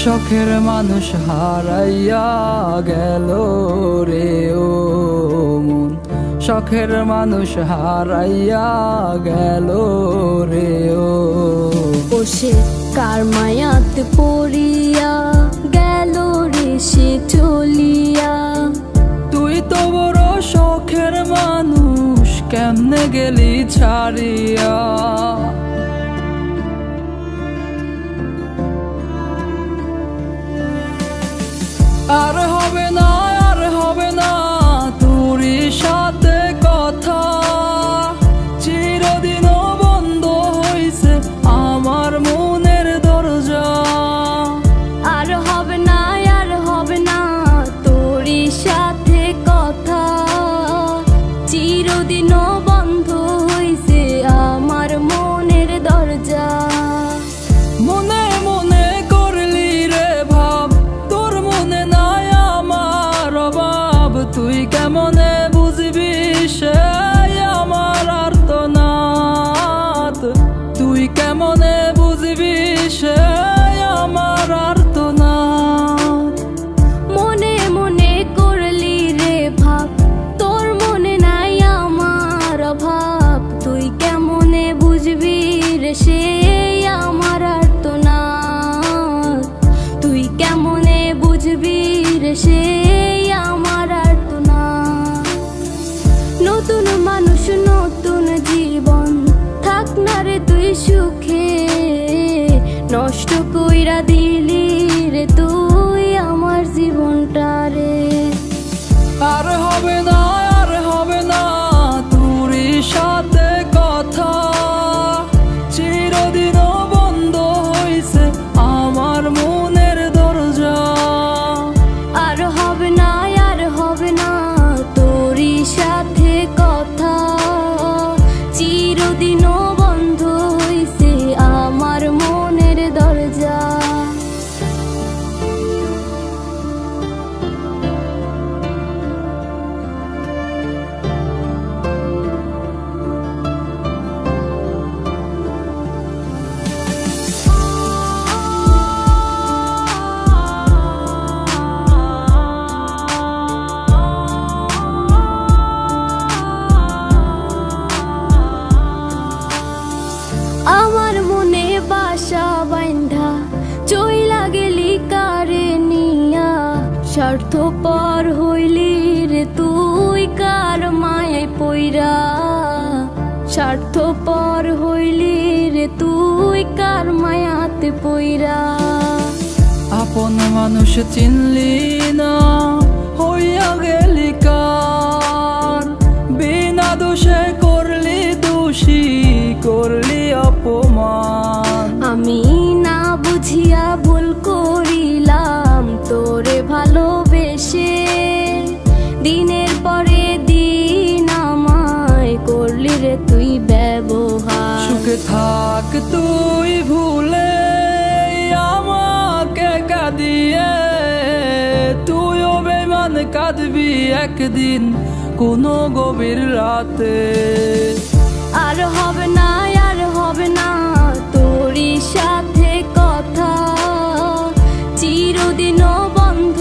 শখের মানুষ হারাইয়া গেল রে ও মন, শখের মানুষ হারাইয়া গেল রে ও। সে কার মায়াতে পড়িয়া গেল রে সে চলিয়া। তুই তো বড় শখের মানুষ, কেমনে গেলি ছাড়িয়া। আর হবে না, আর হবে না তোরই সাথে কথা, চিরদিনও বন্ধ হইছে আমার মনের দরজা। আর হবে না, আর হবে না তোরই সাথে কথা, চিরদিনও বন্ধ হইছে আমার মনের দরজা। মনে মনে করলি রে ভাব, তোর মনে নাই আমার অভাব। তুই কেমনে বুঝবি সে আমার আর্তনাদ, তুই কেমনে বুঝবি সে আমার আর্তনাদ। মনে মনে করলি রে ভাব, তোর মনে নাই আমার অভাব। তুই কেমনে বুঝবি রে সে আমার আর্তনাদ, তুই কেমনে বুঝবি রে সে আমার আর্তনাদ। নতুন মানুষ নতুন জীবন, থাক না রে তুই সুখে, নষ্ট কইরা দিলি রে তুই আমার জীবনটা রে। আর হবে না, আর হবে না তোরই সাথে কথা, চিরদিনও বন্ধ হইছে আমার মনের দরজা। আর হবে না, আর হবে না তোরই সাথে কথা, চিরদিনও বন্ধ হইছে আমার মনের দরজা। আমার মনে বাসা বাইন্ধা চইলা গেলি কারে নিয়া, স্বার্থপর হইলি রে তুই কার মায়ায় পইরা। স্বার্থপর হইলি রে তুই কার মায়াতে পইরা। আপন মানুষ চিনলি না, হইয়া গেলি কার। বিনা দোষে করলি দোষী, করলি অপমান। আমি না বুঝিয়া ভুল করিলাম তোরে ভালোবেসে, দিনের পরে দিন আমায় করলি রে তুই ব্যবহার। সুখে থাক তুই ভুলে আমাকে কাঁদিয়ে, তুইও বেমান কাঁদবি একদিন কোনো গভীর রাতে। আর হবে না, আর হবে না তোরই সাথে কথা, চিরদিনও বন্ধ